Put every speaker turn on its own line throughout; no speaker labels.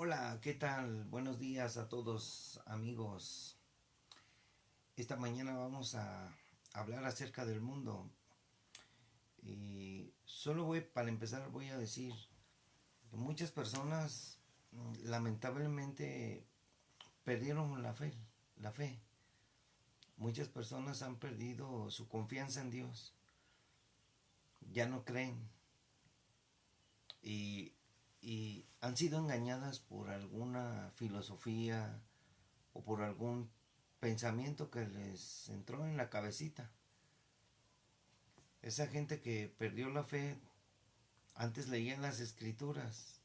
Hola, ¿qué tal? Buenos días a todos amigos. Esta mañana vamos a hablar acerca del mundo. Y para empezar, voy a decir que muchas personas lamentablemente perdieron la fe. Muchas personas han perdido su confianza en Dios. Ya no creen y, y han sido engañadas por alguna filosofía o por algún pensamiento que les entró en la cabecita. Esa gente que perdió la fe antes leían las escrituras,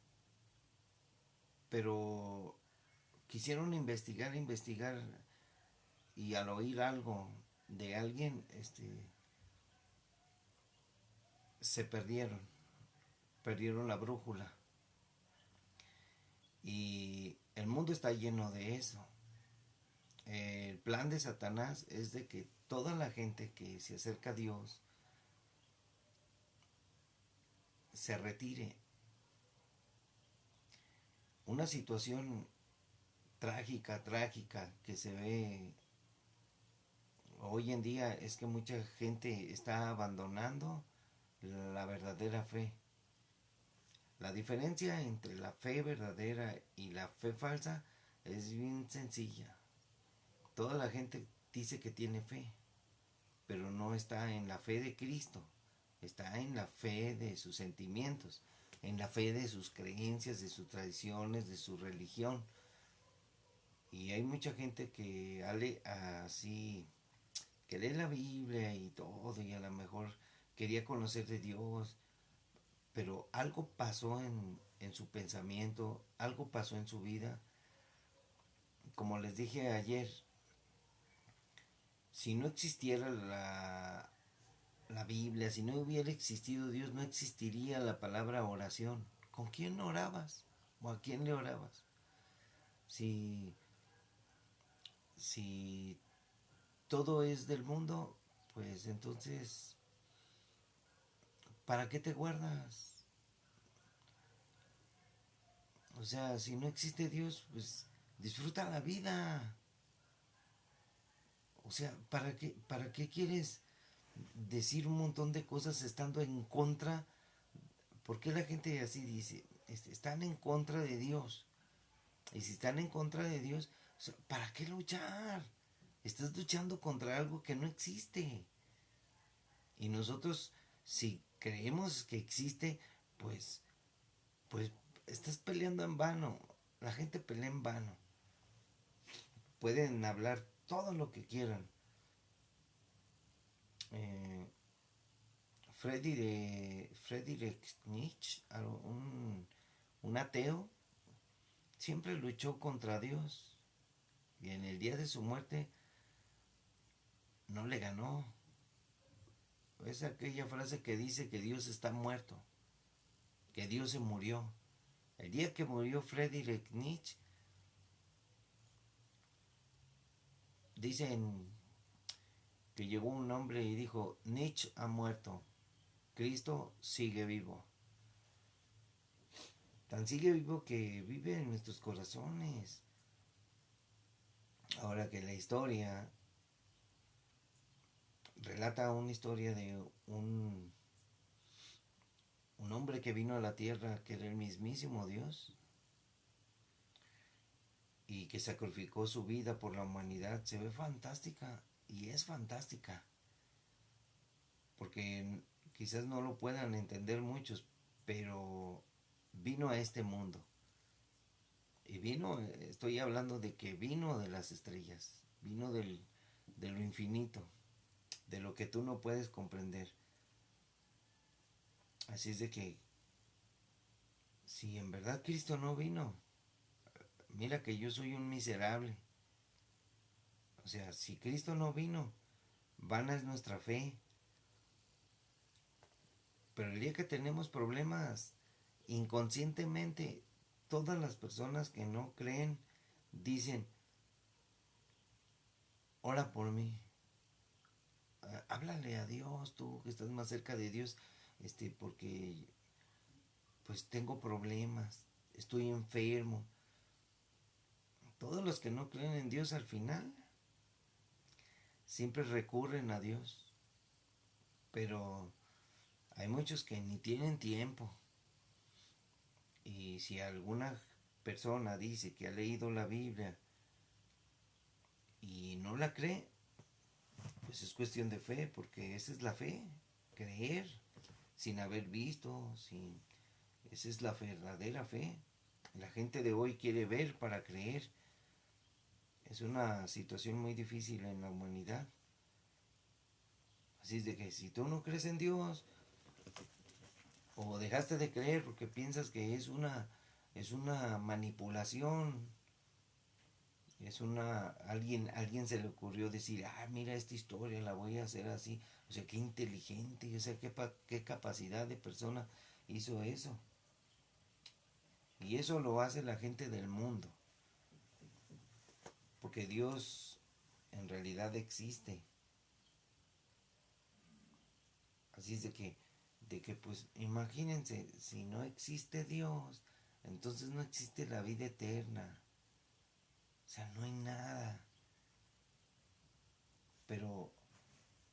pero quisieron investigar y al oír algo de alguien, se perdieron la brújula. Y el mundo está lleno de eso. El plan de Satanás es de que toda la gente que se acerca a Dios se retire. Una situación trágica que se ve hoy en día es que mucha gente está abandonando la verdadera fe. La diferencia entre la fe verdadera y la fe falsa es bien sencilla. Toda la gente dice que tiene fe, pero no está en la fe de Cristo, está en la fe de sus sentimientos, en la fe de sus creencias, de sus tradiciones, de su religión. Y hay mucha gente que así, que lee la Biblia y todo, y a lo mejor quería conocer de Dios, pero algo pasó en su pensamiento, algo pasó en su vida. Como les dije ayer, si no existiera la Biblia, si no hubiera existido Dios, no existiría la palabra oración. ¿Con quién orabas? ¿O a quién le orabas? Si, si todo es del mundo, pues entonces, ¿para qué te guardas? O sea, si no existe Dios, pues disfruta la vida. O sea, para qué quieres decir un montón de cosas estando en contra? ¿Por qué la gente así dice? Están en contra de Dios. Y si están en contra de Dios, o sea, ¿para qué luchar? Estás luchando contra algo que no existe. Y nosotros, si creemos que existe, pues, pues estás peleando en vano. La gente pelea en vano. Pueden hablar todo lo que quieran. Eh, Friedrich Nietzsche, un ateo, siempre luchó contra Dios y en el día de su muerte no le ganó. Es aquella frase que dice que Dios está muerto, que Dios se murió. El día que murió Friedrich Nietzsche, dicen que llegó un hombre y dijo, Nietzsche ha muerto, Cristo sigue vivo. Tan sigue vivo que vive en nuestros corazones. Ahora que la historia relata una historia de un hombre que vino a la tierra, que era el mismísimo Dios, y que sacrificó su vida por la humanidad, se ve fantástica y es fantástica, porque quizás no lo puedan entender muchos, pero vino a este mundo. Y vino, estoy hablando de que vino de las estrellas, vino de lo infinito, de lo que tú no puedes comprender. Así es de que si en verdad Cristo no vino, mira que yo soy un miserable. O sea, si Cristo no vino, vana es nuestra fe. Pero el día que tenemos problemas, inconscientemente, todas las personas que no creen dicen, ora por mí, háblale a Dios, tú que estás más cerca de Dios, porque pues tengo problemas, estoy enfermo. todos los que no creen en Dios al final siempre recurren a Dios, pero hay muchos que ni tienen tiempo. Y si alguna persona dice que ha leído la Biblia y no la cree, pues es cuestión de fe, porque esa es la fe, creer sin haber visto, sin esa es la verdadera fe. La gente de hoy quiere ver para creer. Es una situación muy difícil en la humanidad. Así es de que si tú no crees en Dios, o dejaste de creer porque piensas que es una manipulación, alguien se le ocurrió decir, mira esta historia, la voy a hacer así. O sea, qué inteligente, o sea, qué capacidad de persona hizo eso. Y eso lo hace la gente del mundo, porque Dios en realidad existe. Así es de que pues imagínense, si no existe Dios, entonces no existe la vida eterna. O sea, no hay nada. Pero,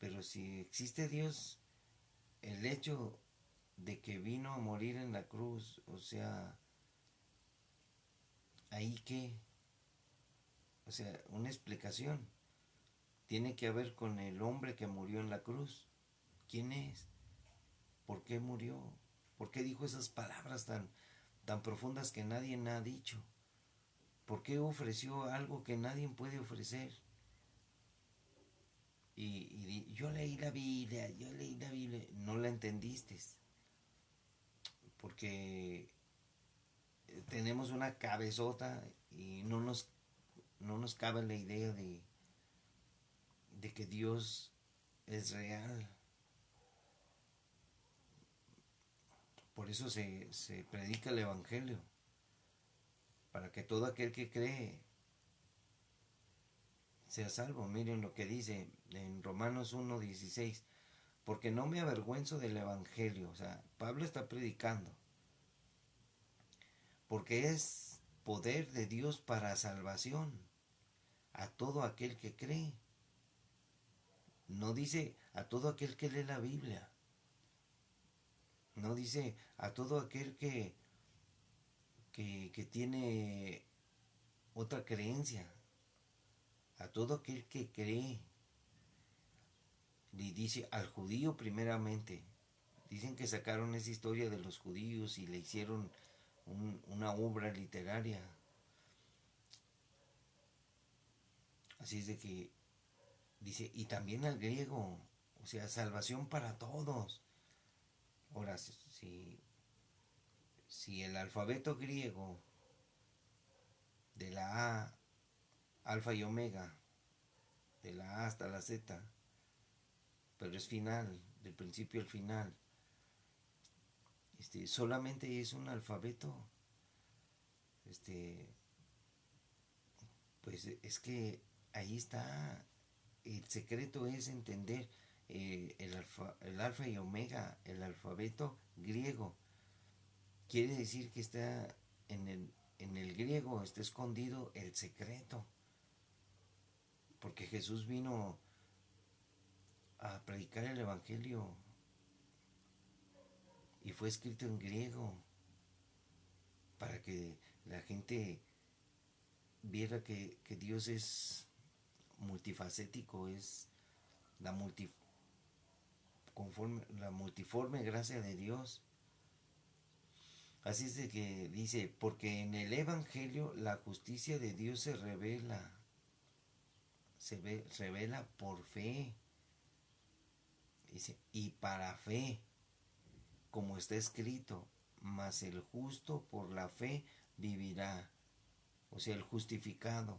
pero si existe Dios, el hecho de que vino a morir en la cruz, o sea, ahí que, o sea, una explicación tiene que ver con el hombre que murió en la cruz. ¿Quién es? ¿Por qué murió? ¿Por qué dijo esas palabras tan profundas que nadie ha dicho? ¿Por qué ofreció algo que nadie puede ofrecer? Yo leí la Biblia, no la entendiste, porque tenemos una cabezota y no nos cabe la idea de que Dios es real. Por eso se predica el Evangelio, para que todo aquel que cree sea salvo. Miren lo que dice en Romanos 1:16, porque no me avergüenzo del Evangelio. O sea, Pablo está predicando, porque es poder de Dios para salvación a todo aquel que cree. No dice a todo aquel que lee la Biblia. No dice a todo aquel que tiene otra creencia. A todo aquel que cree. Y dice al judío primeramente. Dicen que sacaron esa historia de los judíos y le hicieron una obra literaria. Así es de que dice, y también al griego, o sea, salvación para todos. Ahora, si el alfabeto griego de la A, alfa y omega, de la A hasta la Z, pero es final, del principio al final, solamente es un alfabeto, este, pues es que ahí está, el secreto es entender el alfa y omega, el alfabeto griego. Quiere decir que está en el griego, está escondido el secreto. Porque Jesús vino a predicar el Evangelio y fue escrito en griego para que la gente viera que Dios es multifacético, es la, la multiforme gracia de Dios. Así es de que dice, porque en el Evangelio la justicia de Dios revela por fe. Dice, y para fe, como está escrito, mas el justo por la fe vivirá. O sea, el justificado,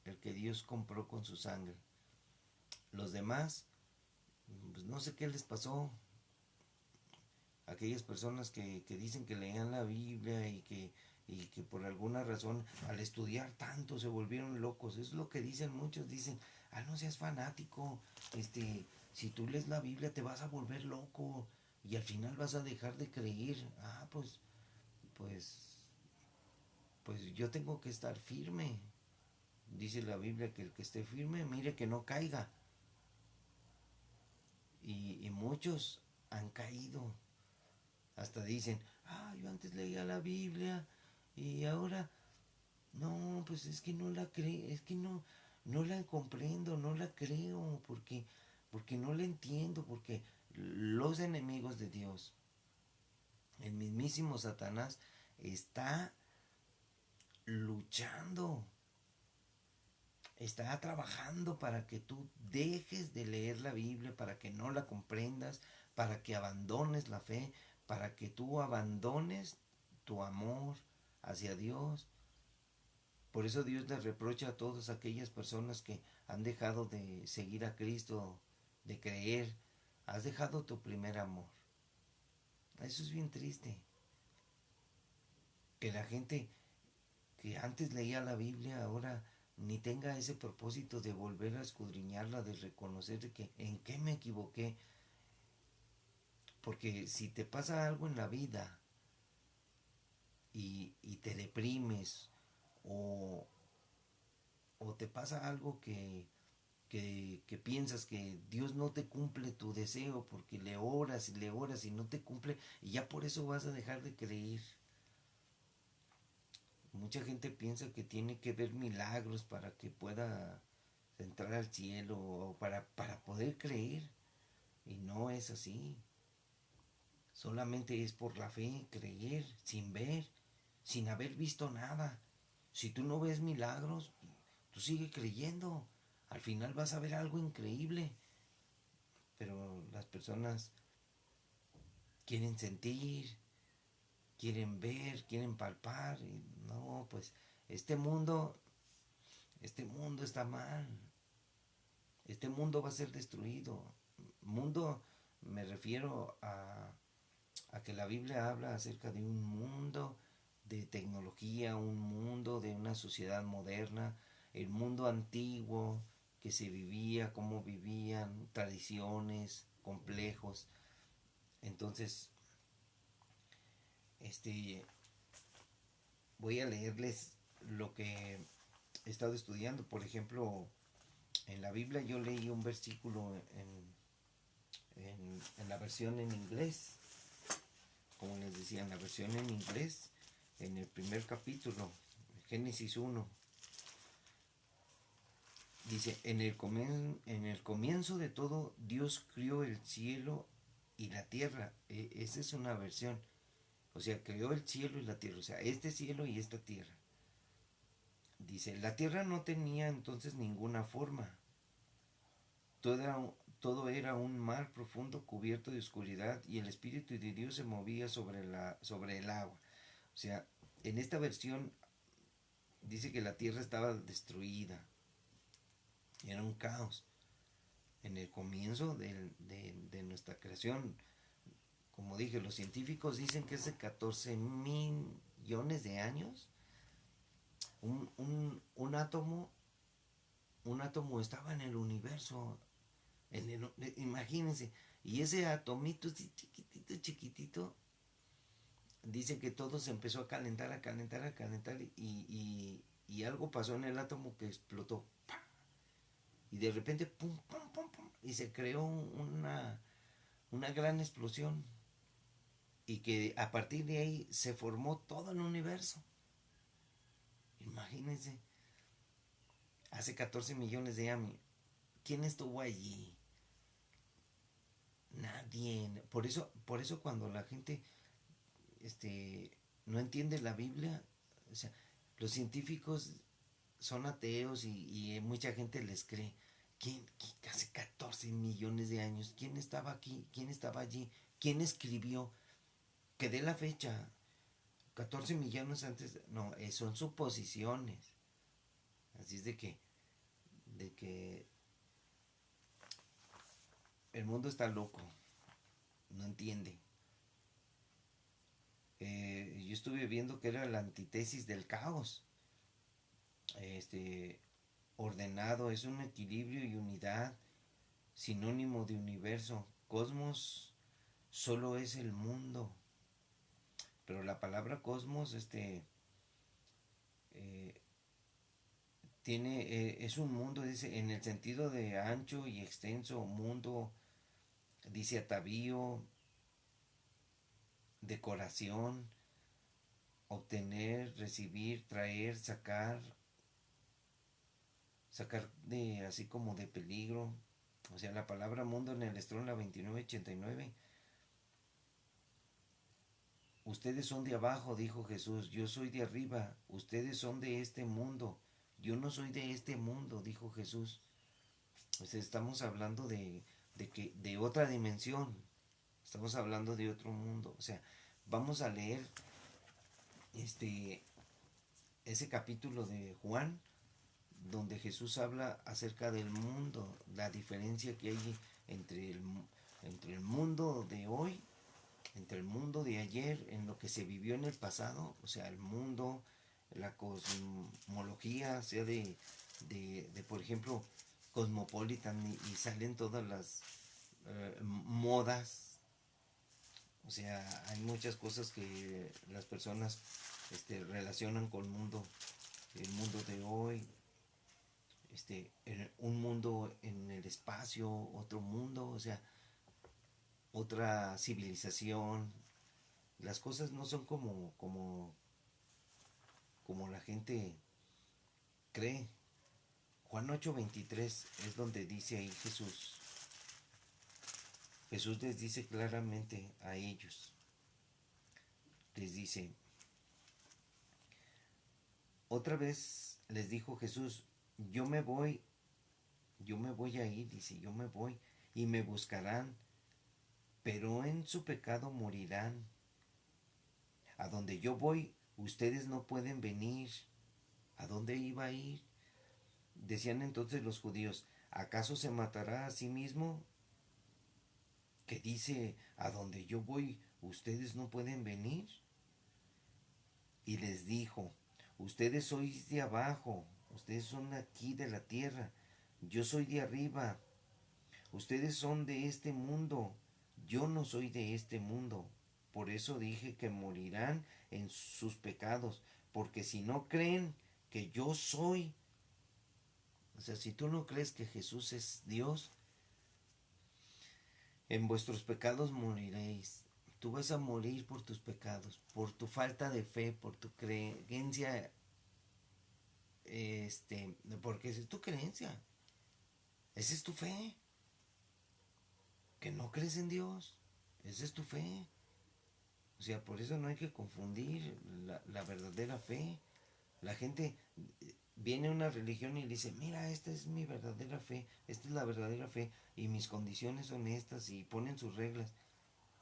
el que Dios compró con su sangre. Los demás, pues no sé qué les pasó. Aquellas personas que dicen que leían la Biblia y que por alguna razón al estudiar tanto se volvieron locos. Es lo que dicen muchos, dicen, no seas fanático, si tú lees la Biblia te vas a volver loco y al final vas a dejar de creer. Pues, pues yo tengo que estar firme. Dice la Biblia que el que esté firme, mire que no caiga. Y muchos han caído. Hasta dicen, yo antes leía la Biblia y ahora, no, pues es que no la creo, es que no la comprendo, no la creo, porque no la entiendo, porque los enemigos de Dios, el mismísimo Satanás, está luchando, está trabajando para que tú dejes de leer la Biblia, para que no la comprendas, para que abandones la fe, para que tú abandones tu amor hacia Dios. Por eso Dios le reprocha a todas aquellas personas que han dejado de seguir a Cristo, de creer. Has dejado tu primer amor. Eso es bien triste. Que la gente que antes leía la Biblia ahora ni tenga ese propósito de volver a escudriñarla, de reconocer de que en qué me equivoqué. Porque si te pasa algo en la vida y te deprimes o, o te pasa algo que piensas que Dios no te cumple tu deseo porque le oras y no te cumple y ya por eso vas a dejar de creer. Mucha gente piensa que tiene que ver milagros para que pueda entrar al cielo o para poder creer. Y no es así. Solamente es por la fe, creer, sin ver, sin haber visto nada. Si tú no ves milagros, tú sigue creyendo. Al final vas a ver algo increíble. Pero las personas quieren sentir, quieren ver, quieren palpar. Y no, pues este mundo, este mundo está mal. Este mundo va a ser destruido. Mundo, me refiero a que la Biblia habla acerca de un mundo de tecnología, un mundo de una sociedad moderna, el mundo antiguo que se vivía, cómo vivían, tradiciones, complejos. Entonces, este, voy a leerles lo que he estado estudiando. Por ejemplo, en la Biblia yo leí un versículo en la versión en inglés, como les decía, en la versión en inglés, en el primer capítulo, Génesis 1, dice, en el comienzo de todo, Dios crió el cielo y la tierra. Esa es una versión. O sea, creó el cielo y la tierra. O sea, este cielo y esta tierra. Dice, la tierra no tenía entonces ninguna forma. Todo era, todo era un mar profundo cubierto de oscuridad y el Espíritu de Dios se movía sobre el agua. O sea, en esta versión dice que la tierra estaba destruida. Era un caos. En el comienzo de nuestra creación, como dije, los científicos dicen que hace 14.000 millones de años, un átomo, un átomo estaba en el universo. Imagínense, y ese atomito chiquitito, chiquitito, dice que todo se empezó a calentar, a calentar, a calentar, y algo pasó en el átomo que explotó. ¡Pah! Y de repente, pum, pum, pum, pum, y se creó una gran explosión. Y que a partir de ahí se formó todo el universo. Imagínense, hace 14 millones de años. ¿Quién estuvo allí? Nadie. Por eso cuando la gente no entiende la Biblia, o sea, los científicos son ateos y mucha gente les cree. ¿Quién? Hace 14 millones de años. ¿Quién estaba aquí? ¿Quién estaba allí? ¿Quién escribió? Que dé la fecha. 14 millones antes. No, son suposiciones. Así es de que el mundo está loco. No entiende. Yo estuve viendo que era la antítesis del caos. Este, ordenado, es un equilibrio y unidad, sinónimo de universo. Cosmos solo es el mundo. Pero la palabra cosmos, eh, es un mundo, dice, en el sentido de ancho y extenso, mundo, dice atavío, decoración, obtener, recibir, traer, sacar de así como de peligro. O sea, la palabra mundo en el Strong, la 2989. Ustedes son de abajo, dijo Jesús, yo soy de arriba, ustedes son de este mundo, yo no soy de este mundo, dijo Jesús. O sea, estamos hablando de otra dimensión, estamos hablando de otro mundo. O sea, vamos a leer este ese capítulo de Juan donde Jesús habla acerca del mundo, la diferencia que hay entre el, entre el mundo de hoy, entre el mundo de ayer, en lo que se vivió en el pasado, o sea, el mundo, la cosmología, sea de por ejemplo, Cosmopolitan y salen todas las modas, o sea, hay muchas cosas que las personas relacionan con el mundo de hoy, un mundo en el espacio, otro mundo, o sea, otra civilización. Las cosas no son como la gente cree. Juan 8:23 es donde dice ahí Jesús. Jesús les dice claramente a ellos. Les dice, otra vez les dijo Jesús, yo yo me voy a ir, dice, yo me voy y me buscarán, pero en su pecado morirán. A donde yo voy, ustedes no pueden venir. ¿A dónde iba a ir? Decían entonces los judíos, ¿acaso se matará a sí mismo? Que dice, a donde yo voy, ustedes no pueden venir. Y les dijo, ustedes sois de abajo, ustedes son aquí de la tierra, yo soy de arriba, ustedes son de este mundo, yo no soy de este mundo. Por eso dije que morirán en sus pecados, porque si no creen que yo soy, o sea, si tú no crees que Jesús es Dios, en vuestros pecados moriréis. Tú vas a morir por tus pecados, por tu falta de fe, por tu creencia, porque esa es tu creencia, esa es tu fe, que no crees en Dios, esa es tu fe. O sea, por eso no hay que confundir la verdadera fe. La gente viene a una religión y le dice, mira, esta es mi verdadera fe, esta es la verdadera fe, y mis condiciones son estas, y ponen sus reglas.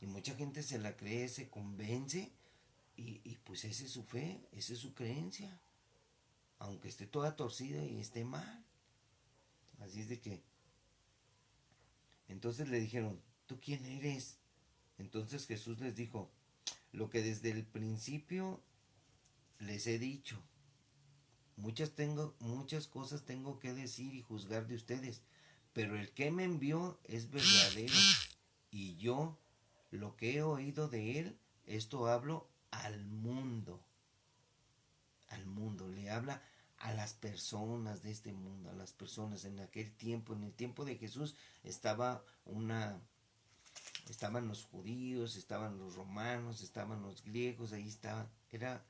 Y mucha gente se la cree, se convence, y pues esa es su fe, esa es su creencia, aunque esté toda torcida y esté mal. Así es de que, entonces le dijeron, ¿tú quién eres? Entonces Jesús les dijo, lo que desde el principio les he dicho, muchas cosas tengo que decir y juzgar de ustedes, pero el que me envió es verdadero, y yo lo que he oído de él, esto hablo al mundo, le habla a las personas de este mundo, a las personas en aquel tiempo, en el tiempo de Jesús estaban los judíos, estaban los romanos, estaban los griegos, ahí estaban, era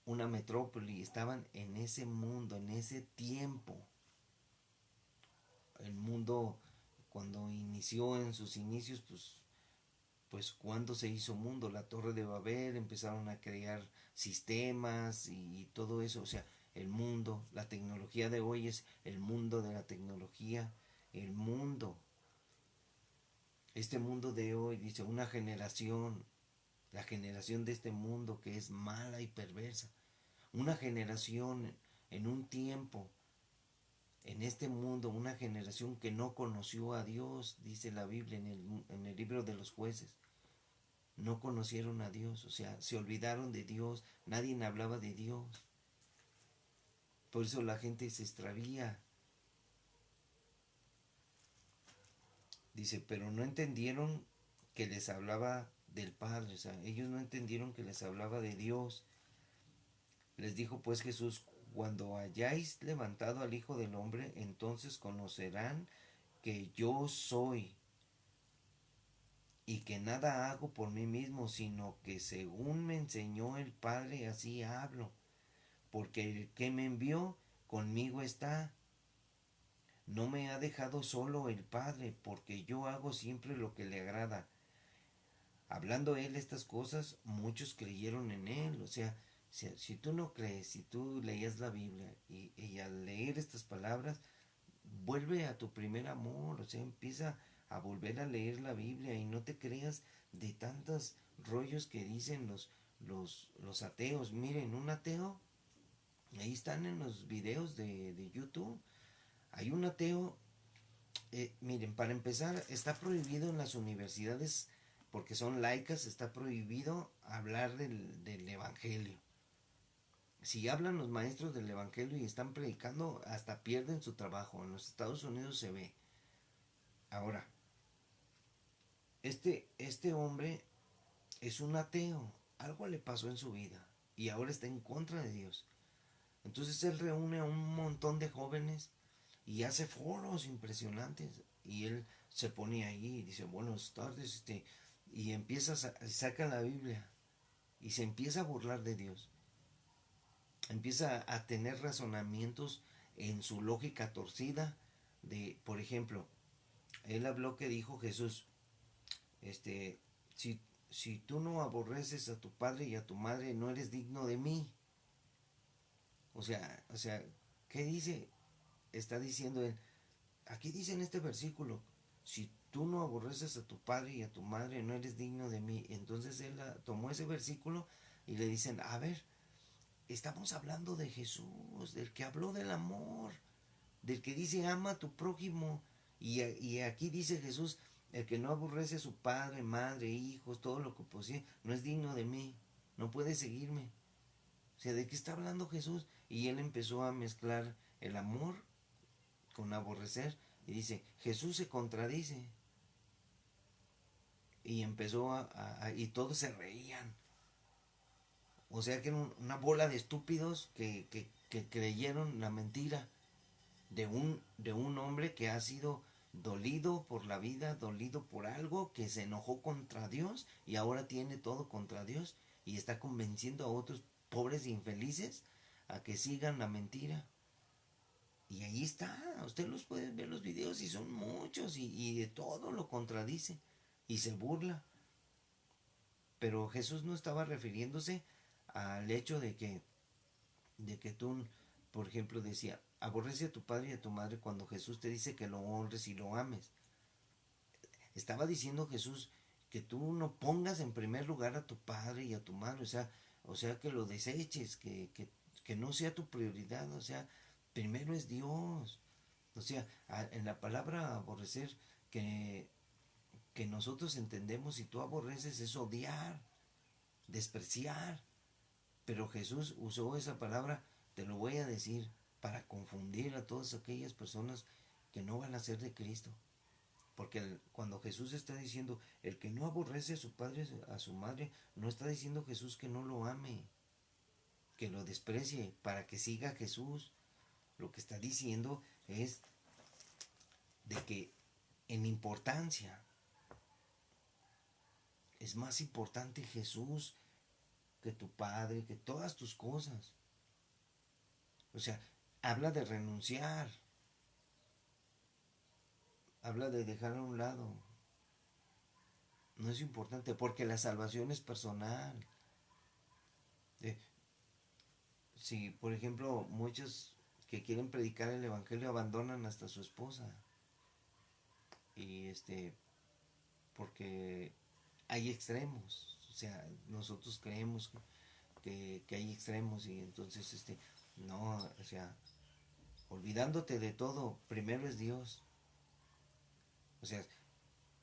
una metrópoli, estaban en ese mundo, en ese tiempo. El mundo cuando inició en sus inicios, pues cuando se hizo mundo, la Torre de Babel, empezaron a crear sistemas y todo eso, o sea, el mundo, la tecnología de hoy es el mundo de la tecnología, el mundo, este mundo de hoy, dice, una generación, la generación de este mundo que es mala y perversa, una generación en un tiempo, en este mundo, una generación que no conoció a Dios, dice la Biblia en el libro de los jueces, no conocieron a Dios, o sea, se olvidaron de Dios, nadie hablaba de Dios. Por eso la gente se extravía. Dice, pero no entendieron que les hablaba del Padre, o sea, ellos no entendieron que les hablaba de Dios. Les dijo pues Jesús, cuando hayáis levantado al Hijo del Hombre, entonces conocerán que yo soy, y que nada hago por mí mismo, sino que según me enseñó el Padre, así hablo. Porque el que me envió conmigo está. No me ha dejado solo el Padre, porque yo hago siempre lo que le agrada. Hablando él estas cosas, muchos creyeron en él. O sea, si tú no crees, si tú leías la Biblia y al leer estas palabras, vuelve a tu primer amor. O sea, empieza a volver a leer la Biblia y no te creas de tantos rollos que dicen los ateos. Miren, un ateo, ahí están en los videos de YouTube. Hay un ateo, miren, para empezar, está prohibido en las universidades, porque son laicas, está prohibido hablar del Evangelio. Si hablan los maestros del Evangelio y están predicando, hasta pierden su trabajo. En los Estados Unidos se ve. Ahora, este hombre es un ateo. Algo le pasó en su vida y ahora está en contra de Dios. Entonces él reúne a un montón de jóvenes y hace foros impresionantes. Y él se pone ahí y dice, buenas tardes, y empieza saca la Biblia y se empieza a burlar de Dios. Empieza a tener razonamientos en su lógica torcida de, por ejemplo, él habló que dijo Jesús, este, si, si tú no aborreces a tu padre y a tu madre, no eres digno de mí. O sea, ¿qué dice? Está diciendo él, aquí dice en este versículo, si tú no aborreces a tu padre y a tu madre, no eres digno de mí. Entonces él tomó ese versículo y le dicen, a ver, estamos hablando de Jesús, del que habló del amor, del que dice ama a tu prójimo. Y aquí dice Jesús, el que no aborrece a su padre, madre, hijos, todo lo que posee, no es digno de mí, no puede seguirme. O sea, ¿de qué está hablando Jesús? Y él empezó a mezclar el amor con aborrecer. Y dice, Jesús se contradice. Y empezó y todos se reían. O sea que era una bola de estúpidos que creyeron la mentira de un hombre que ha sido dolido por la vida, dolido por algo, que se enojó contra Dios y ahora tiene todo contra Dios y está convenciendo a otros pobres e infelices a que sigan la mentira. Y ahí está, usted los puede ver los videos y son muchos y de todo lo contradice y se burla. Pero Jesús no estaba refiriéndose al hecho de que tú, por ejemplo, decía, aborrece a tu padre y a tu madre cuando Jesús te dice que lo honres y lo ames. Estaba diciendo Jesús que tú no pongas en primer lugar a tu padre y a tu madre, o sea que lo deseches, que no sea tu prioridad, o sea, primero es Dios. O sea, en la palabra aborrecer que, que nosotros entendemos, si tú aborreces es odiar, despreciar. Pero Jesús usó esa palabra, te lo voy a decir, para confundir a todas aquellas personas que no van a ser de Cristo. Porque cuando Jesús está diciendo, el que no aborrece a su padre, a su madre, no está diciendo Jesús que no lo ame, que lo desprecie, para que siga Jesús. Lo que está diciendo es de que en importancia es más importante Jesús que tu padre, que todas tus cosas. O sea, habla de renunciar, habla de dejar a un lado. No es importante porque la salvación es personal. Eh, si, por ejemplo, muchos que quieren predicar el evangelio abandonan hasta a su esposa. Y porque hay extremos. O sea, nosotros creemos que hay extremos y entonces, no, o sea, olvidándote de todo, primero es Dios. O sea,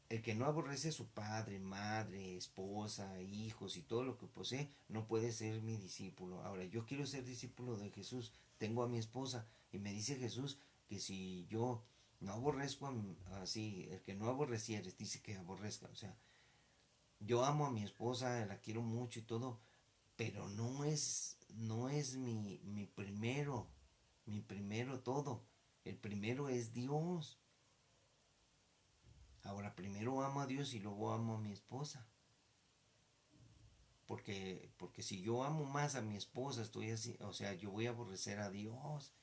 el que no aborrece a su padre, madre, esposa, hijos y todo lo que posee, no puede ser mi discípulo. Ahora, yo quiero ser discípulo de Jesús. Tengo a mi esposa y me dice Jesús que si yo no aborrezco así, el que no aborreciere, dice que aborrezca. O sea, yo amo a mi esposa, la quiero mucho y todo, pero no es mi primero todo. El primero es Dios. Ahora, primero amo a Dios y luego amo a mi esposa. Porque si yo amo más a mi esposa, estoy así, o sea, yo voy a aborrecer a Dios.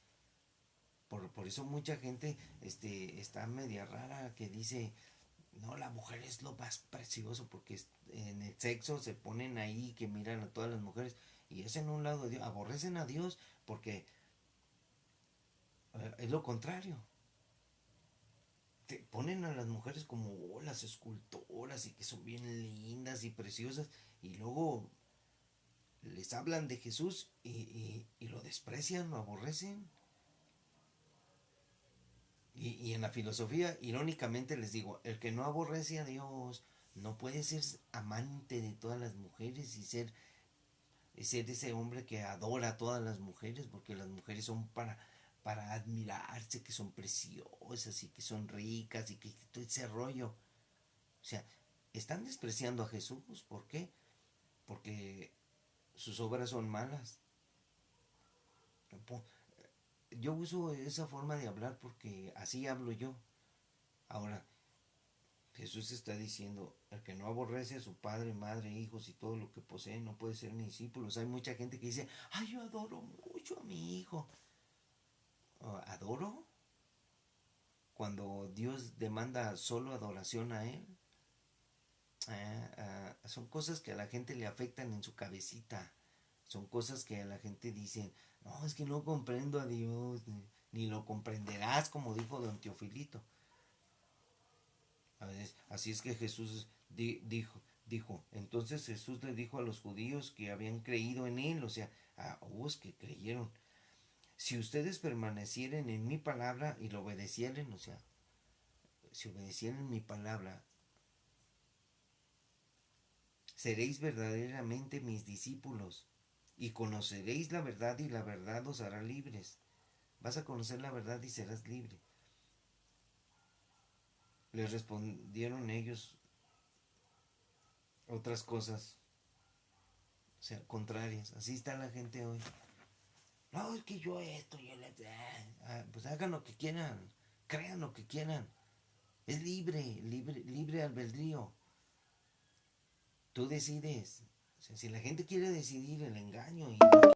Por eso mucha gente está media rara que dice, no, la mujer es lo más precioso, porque en el sexo se ponen ahí que miran a todas las mujeres y es en un lado de Dios, aborrecen a Dios porque es lo contrario. Te ponen a las mujeres como las escultoras y que son bien lindas y preciosas y luego les hablan de Jesús y lo desprecian, lo aborrecen. Y en la filosofía, irónicamente les digo, el que no aborrece a Dios no puede ser amante de todas las mujeres y ser ese hombre que adora a todas las mujeres, porque las mujeres son para admirarse, que son preciosas y que son ricas y que todo ese rollo. O sea, están despreciando a Jesús. ¿Por qué? Porque sus obras son malas. Yo uso esa forma de hablar porque así hablo yo. Ahora, Jesús está diciendo, el que no aborrece a su padre, madre, hijos y todo lo que posee no puede ser mi discípulo. Hay mucha gente que dice, ay, yo adoro mucho a mi hijo. ¿Adoro? Cuando Dios demanda solo adoración a Él. Son cosas que a la gente le afectan en su cabecita. Son cosas que a la gente dicen, no, es que no comprendo a Dios, ni lo comprenderás, como dijo don Teofilito. Así es que Jesús dijo, entonces Jesús le dijo a los judíos que habían creído en él, o sea, a vos que creyeron, si ustedes permanecieren en mi palabra y lo obedecieren, o sea, si obedecieran mi palabra, seréis verdaderamente mis discípulos y conoceréis la verdad y la verdad os hará libres. Vas a conocer la verdad y serás libre. Les respondieron ellos otras cosas, o sea, contrarias. Así está la gente hoy. No, es que yo esto, pues hagan lo que quieran, crean lo que quieran. Es libre albedrío. Tú decides. O sea, si la gente quiere decidir el engaño y